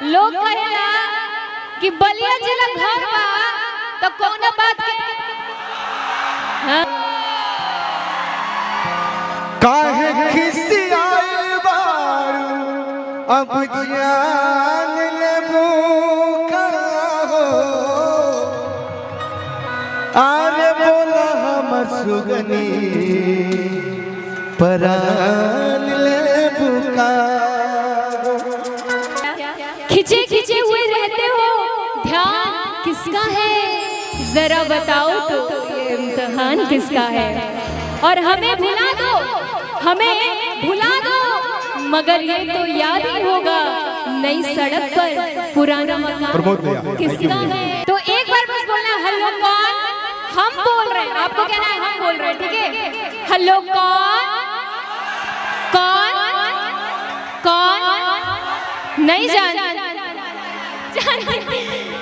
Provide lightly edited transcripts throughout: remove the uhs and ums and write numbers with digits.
लोग कहेला कि बलिया जिला घर बा तो कौन बात के हाँ? काहे खिसियाइल बारू अब जान लेबू का हो आरे बोला हमर सुगनी परान लेबू का खिंचे खिंचे हुए रहते हो, ध्यान किसका है जरा बताओ तो, ये इम्तिहान किसका है। और हमें भुला दो, हमें भुला दो, मगर ये तो याद ही होगा नई सड़क पर पुराना मकान किसका है। तो एक बार बस बोलना हेलो कौन, हम बोल रहे हैं, आपको कहना है हम बोल रहे हैं, ठीक है। हेलो कौन, कौन कौन नहीं जान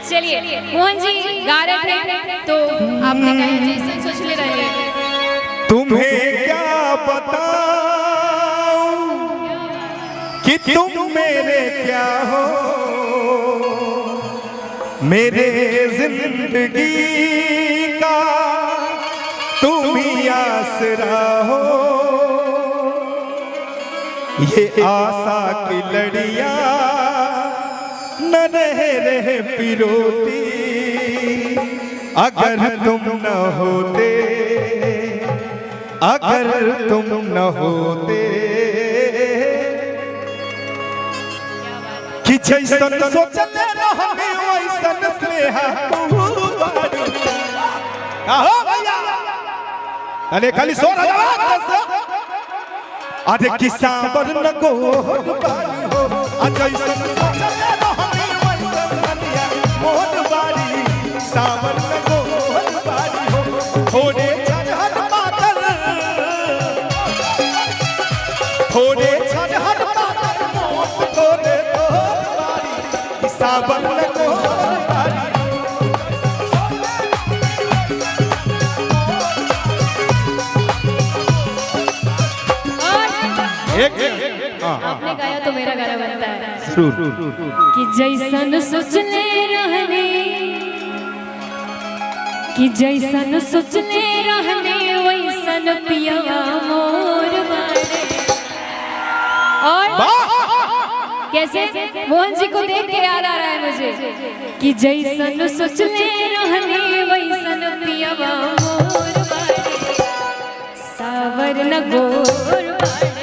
चलिए मोहन जी गा रहे थे तो आपने कहा जैसे सोच ले रहे। तुम्हें क्या बताऊं कि तुम मेरे क्या हो, मेरे जिंदगी का तुम ही आसरा हो। ये आशा की लड़ियां न रहे पिरोती, अगर तुम न होते, अगर तुम न होते कि जैसन सोचले रहमे वैसन स्नेह आहो भैया अरे खाली सो रहा अरे किसा पर न को बारी हो जैसन सोचले रहमे वैसन बनिया मोहन बारी सावन न को बारी हो। थोड़े छनहट पातर, थोड़े छनहट पातर मोत तोरे तो बारी सावन न को बारी। आपने गाया तो मेरा गाना बनता है कि जैसन सोचले रहने, कि जैसन सोचले रहने वैसन पिया मोर बारे। और कैसे मोहन जी को देख के याद आ रहा है मुझे कि जैसन सोचले रहने वैसन पिया मोर बारे, सावर न गोर बारे।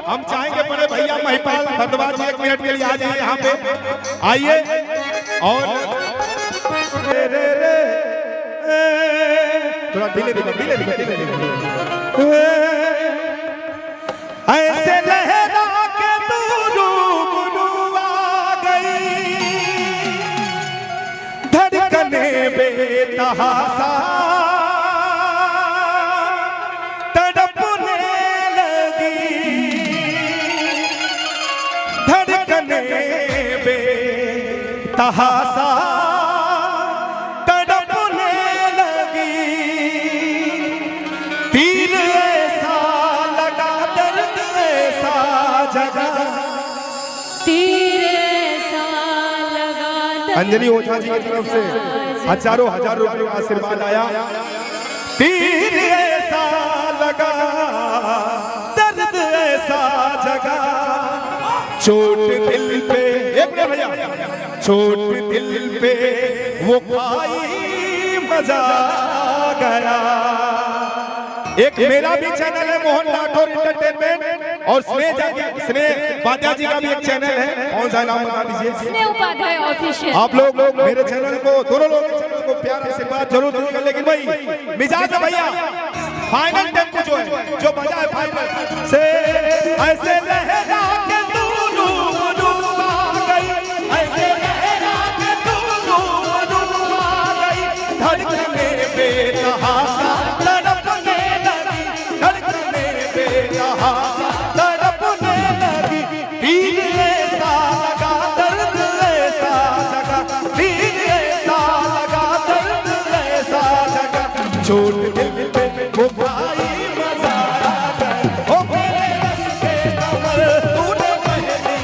हम चाहेंगे बड़े भैया महिपाल भरद्वाज जी 1 मिनट के लिए आ जाइए यहाँ पे आइए। और थोड़ा धीरे ऐसे लहरा के तू आ गई, धड़कने बेतहासा तहासा तड़पने लगी, तीर ऐसा लगा दर्द ऐसा जगा, तीर ऐसा लगा। अंजलि ओझा जी की तरफ से हजारों रुपए का आशीर्वाद आया। तीर ऐसा लगा दर्द ऐसा जगा, चोट दिल पे भैया, चोट दिल पे वो खाई मजा गया। एक मेरा भी चैनल है मोहन राठौर एंटरटेनमेंट, और स्नेह वाद्या जी का भी एक चैनल है, कौन सा नाम बता दीजिए? स्नेह उपाध्याय ऑफिशियल। आप लोग मेरे चैनल को, दोनों लोगों के चैनल को प्यार आशीर्वाद जरूर दीजिएगा। लेकिन भाई मिजाज भैया फाइनल टेम्पो जो है, जो बजा है फाइनल से ऐसे लहरा कमर तूने पहनी,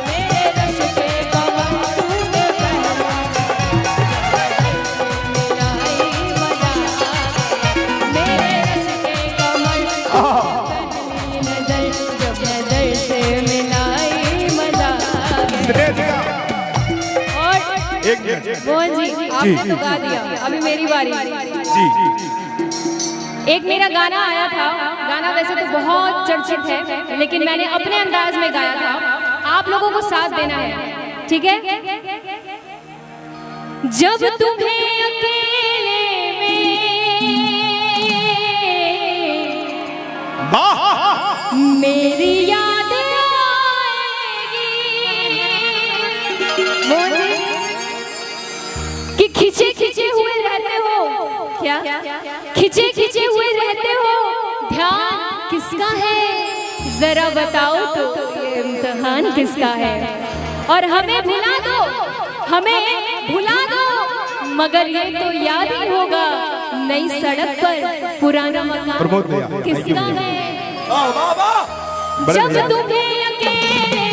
मेरे रश के कमर तूने पहना, मिलाई मजा मेरे रश के कमर पहली नजर, जब नजर से मिलाई मजा और एक मिनट मोहन जी आपने तो गा दिया, अभी मेरी बारी। जी। एक मेरा गाना आया था, गाना वैसे तो बहुत चर्चित है, लेकिन मैंने अपने अंदाज में गाया था, आप लोगों को साथ देना है, ठीक है? जब तुम्हें अकेले में मेरी याद आएगी, मोहन जी कि खिंचे खिंचे हुए रहते हो, क्या खिंचे खिंचे हुए रहते हो, ध्यान किसका है जरा बताओ तो, ये इम्तिहान किसका है? और हमें भुला दो, हमें भुला दो, मगर ये तो याद ही होगा, नई सड़क पर पुराना मकान किसका है? जब तुम्हें अकेले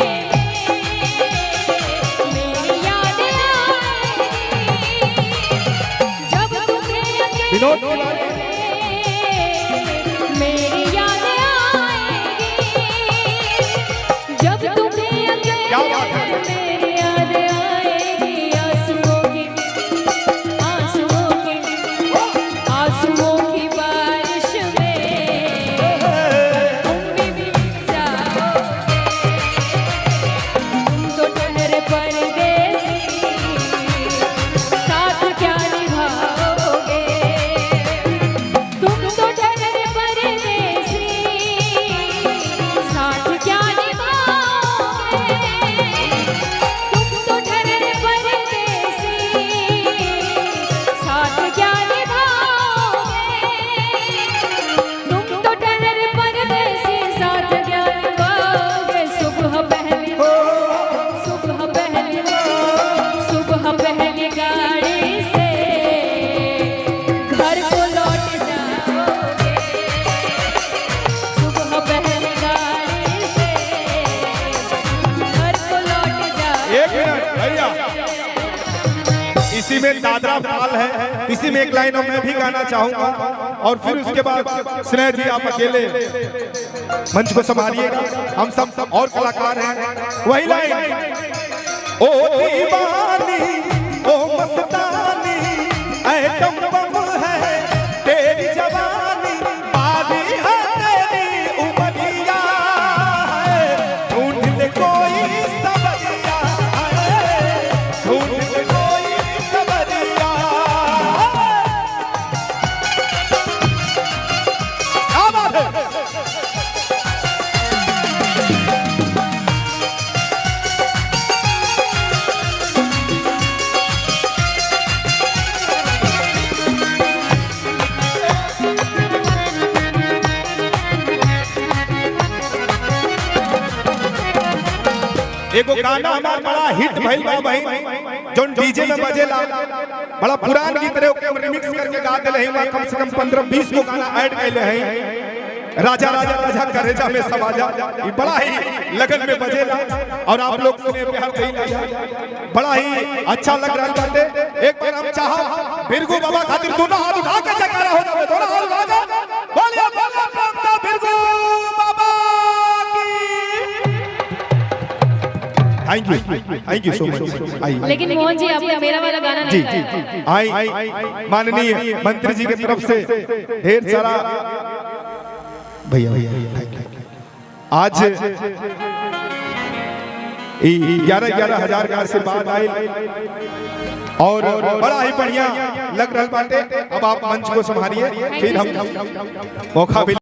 मेरी याद आएगी, जब तुम्हें विनोद अकेले मेरी याद आएगी, जब तुम्हें क्या बात है? अकेले मेरी याद आएगी, आंसुओं की बारिश में तुम भी भीग जाओगे, तुम तो ठहरे परदेसी, साथ क्या निभाओगे, तुम तो ठहरे परदेसी, साथ क्या निभाओगे, तुम तो ठहरे परदेसी, साथ क्या निभाओगे, तुम तो ठहरे परदेसी, साथ क्या निभाओगे, सुबह पहली गाड़ी से घर को लौट जाओगे, सुबह पहली गाड़ी से घर को लौट जाओगे। एक मिनट भैया, इसी में दादरा ताल है, इसी में एक लाइन मैं भी गाना चाहूंगा, और फिर उसके बाद स्नेह जी आप अकेले मंच को संभालिएगा, हम सब और कलाकार हैं। वही लाइन, ओ दीवानी ओ मस्तानी ऐटम बम है तेरी जवानी, बारी है तेरी उमरिया है, ढूंढ ले कोई सवरिया है, ढूंढ ले कोई सवरिया। क्या बात है? एगो गाना हमार बड़ा हिट भइल बा भाई, जोन डीजे में बजेला, बड़ा पुरान गीत रहे, ओके हम रिमिक्स करके गा देले हैं, कम से कम 15-20 को गाना ऐड कैले हैं। राजा राजा राजा करेजा में समाजा, ये बड़ा ही लगन में बजेला, और आप लोग सुने प्यार कइला, बड़ा ही अच्छा लग रहा बाटे। एक बार हम चाहा बिरगू बाबा खातिर दोनों हाथ उठा के जयकारा हो जावे, दोनों हाथ उठा के बोलिए बोलिए प्रेम से बिरगू बाबा की। Thank you so much. लेकिन मोहन जी आपने मेरा वाला गाना नहीं गाया। आई माननीय मंत्री जी की तरफ से ढेर सारा भैया आज 11,000 का आशीर्वाद आए, और बड़ा ही बढ़िया लग रहा बाटे। अब आप मंच को संभालिए, फिर हम मौका भी